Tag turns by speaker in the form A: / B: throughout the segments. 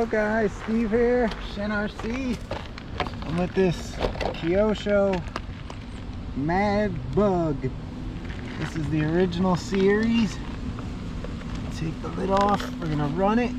A: Hello guys, Steve here, Shen RC. I'm with this Kyosho Mad Bug. This is the original series. Take the lid off, we're gonna run it.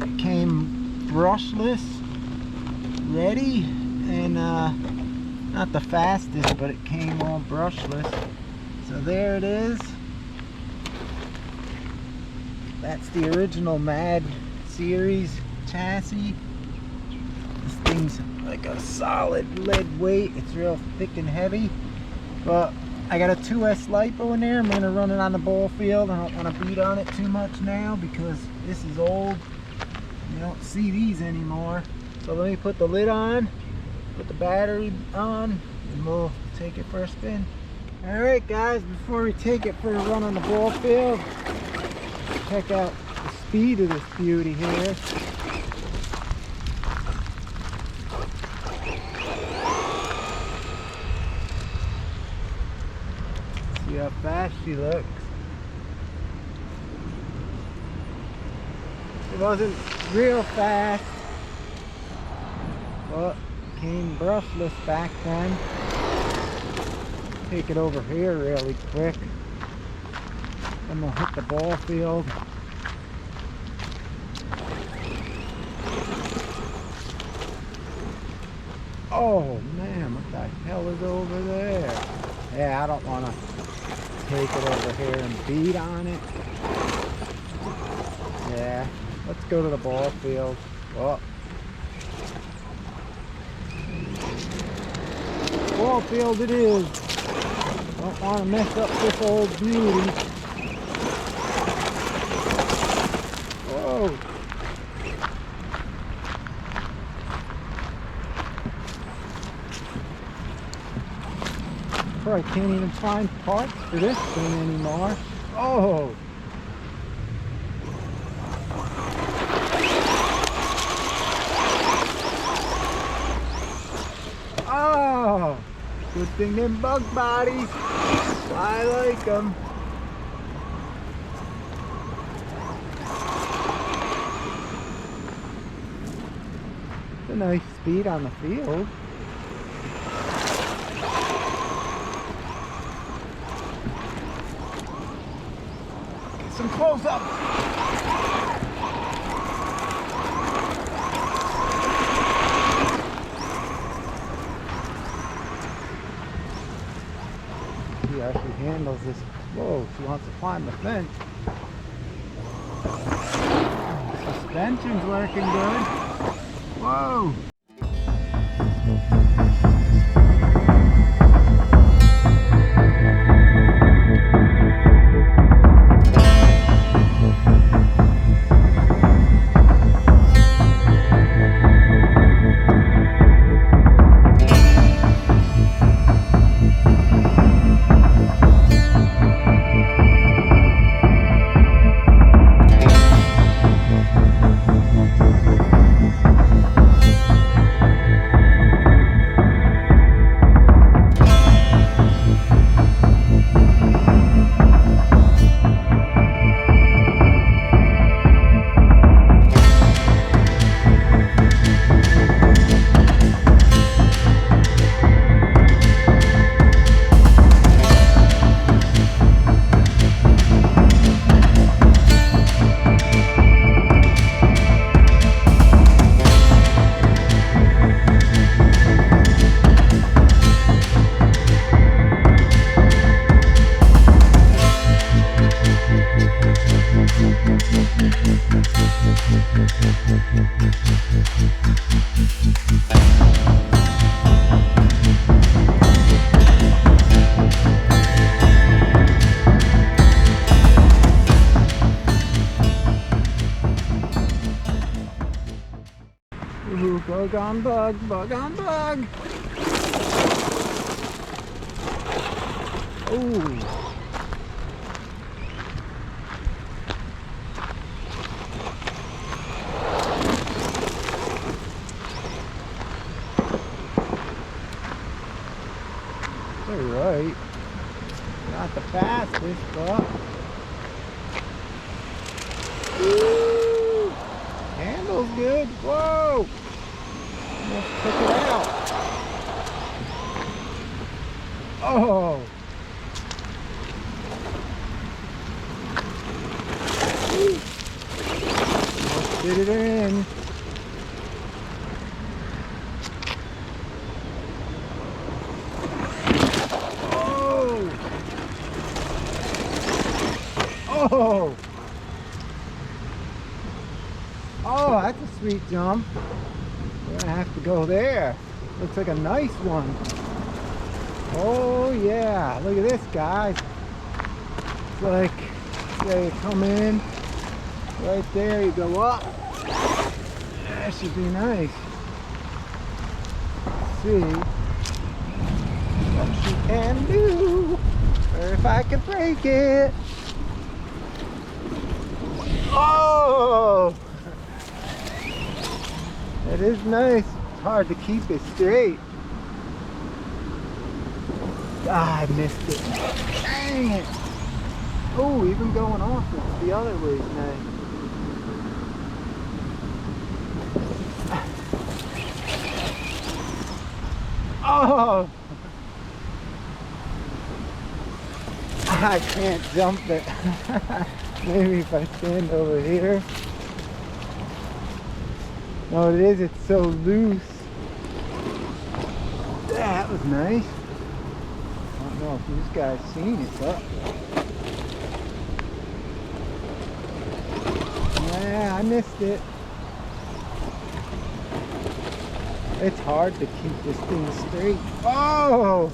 A: It came brushless, ready, and not the fastest, but it came all brushless. So there it is. That's the original Mad series chassis. This thing's like a solid lead weight. It's real thick and heavy. But I got a 2S LiPo in there. I'm gonna run it on the ball field. I don't want to beat on it too much now because this is old. You don't see these anymore. So let me put the lid on, put the battery on, and we'll take it for a spin. Alright guys, before we take it for a run on the ball field, check out the speed of this beauty here. See how fast she looks. It wasn't real fast, but came brushless back then. Take it over here really quick. I'm gonna hit the ball field. Oh man, what the hell is over there? Yeah, I don't want to take it over here and beat on it. Yeah, let's go to the ball field. Oh. Ball field it is. Don't want to mess up this old beauty. Whoa. Probably can't even find parts for this thing anymore. Oh! Oh! Good thing them bug bodies. I like them. It's a nice speed on the field. Get some close up. See how she handles this. Whoa, she wants to climb the fence. Suspension's working good. Whoa! Ooh, bug on bug, bug on bug. Ooh. Alright. Not the fastest, but Woo! Handles good. good. Whoa! Let's check it out. Oh! Let's fit it in. Oh! Oh! Oh, that's a sweet jump. We're gonna have to go there. Looks like a nice one. Oh yeah, look at this, guys. It's like, say you come in, right there you go up. That should be nice. Let's see what she can do, or if I can break it. Oh! It is nice. It's hard to keep it straight. Ah, I missed it. Dang it. Oh, even going off it the other way is nice. Oh! I can't jump it. Maybe if I stand over here. No, it is. It's so loose. That was nice. I don't know if these guys seen it, but yeah, I missed it. It's hard to keep this thing straight. Oh!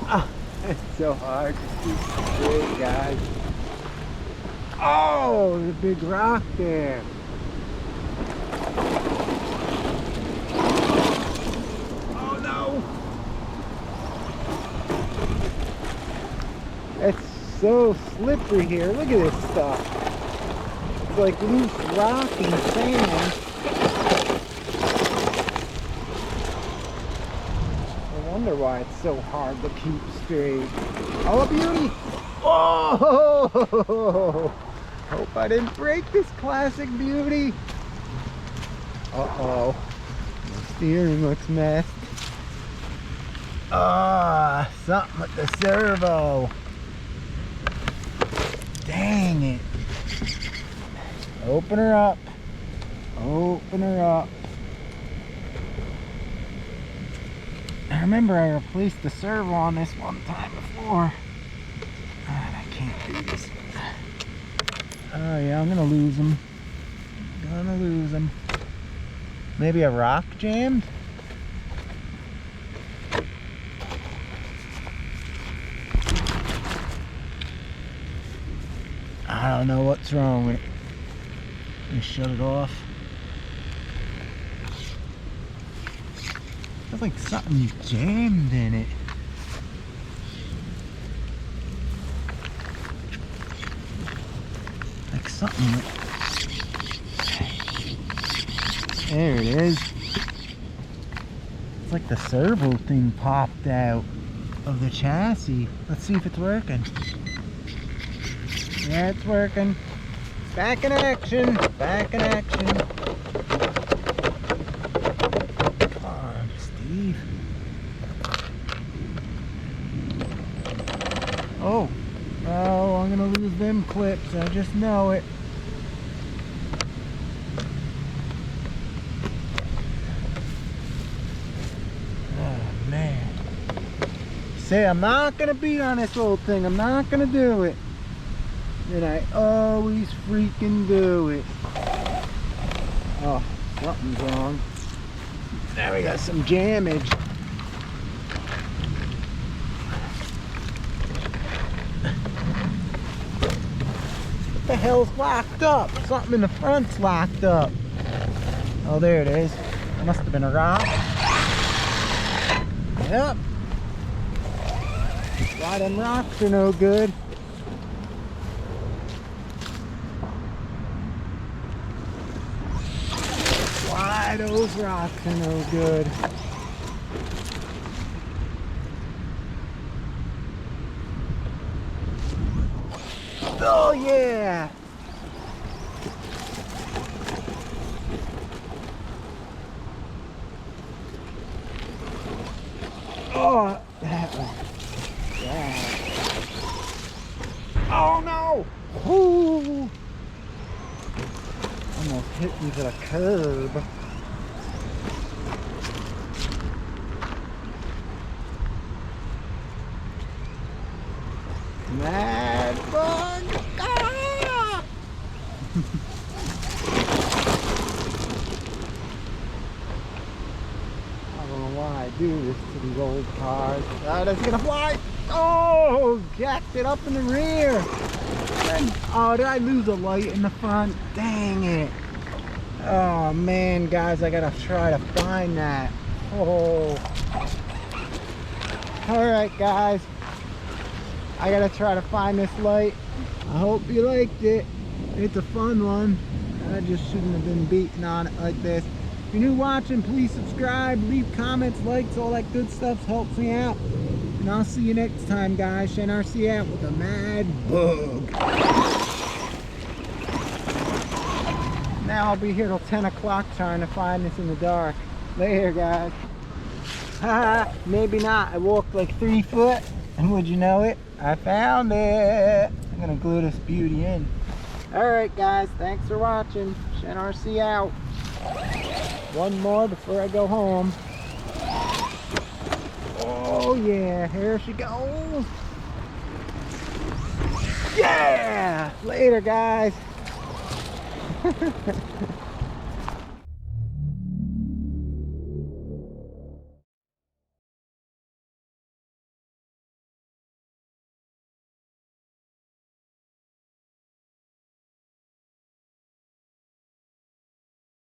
A: Ah, it's so hard to keep straight, guys. Oh, the big rock there. Oh no! It's so slippery here. Look at this stuff. It's like loose rock and sand. I wonder why it's so hard to keep straight. Oh, beauty! Oh! Hope I didn't break this classic beauty. Uh-oh. The steering looks messed. Ah, something with the servo. Dang it. Open her up. Open her up. I remember I replaced the servo on this one time before. I can't do this. Oh yeah, I'm gonna lose them. Gonna lose them. Maybe a rock jammed? I don't know what's wrong with it. Let me shut it off. Feels like something jammed in it. Like something. There it is. It's like the servo thing popped out of the chassis. Let's see if it's working. Yeah, it's working. Back in action. Back in action. Come on, Steve. Oh. Oh, I'm gonna lose them clips. I just know it. Oh, man. Say, I'm not gonna beat on this old thing. I'm not gonna do it. And I always freaking do it. Oh, something's wrong. Now we got some jamage. What the hell's locked up? Something in the front's locked up. Oh, there it is. Must have been a rock. Yep. Why them rocks are no good. Why those rocks are no good. Oh yeah! Oh, that one. Yeah. Oh no! Ooh. Almost hit me to the curb. Mad bug! Ah! I don't know why I do this to these old cars. Ah, that's gonna fly! Oh, jacked it up in the rear. Oh, did I lose a light in the front? Dang it. Oh man, guys, I gotta try to find that. Oh. Alright, guys. I gotta try to find this light. I hope you liked it. It's a fun one. I just shouldn't have been beating on it like this. If you're new watching, please subscribe, leave comments, likes, all that good stuff helps me out. And I'll see you next time, guys. ShenRC out with a mad bug. Now I'll be here till 10 o'clock trying to find this in the dark. Later, guys. Haha, maybe not. I walked like 3 foot, and would you know it, I found it. I'm gonna glue this beauty in. Alright, guys, thanks for watching. ShenRC out. One more before I go home. Oh yeah, here she goes. Yeah! Later, guys.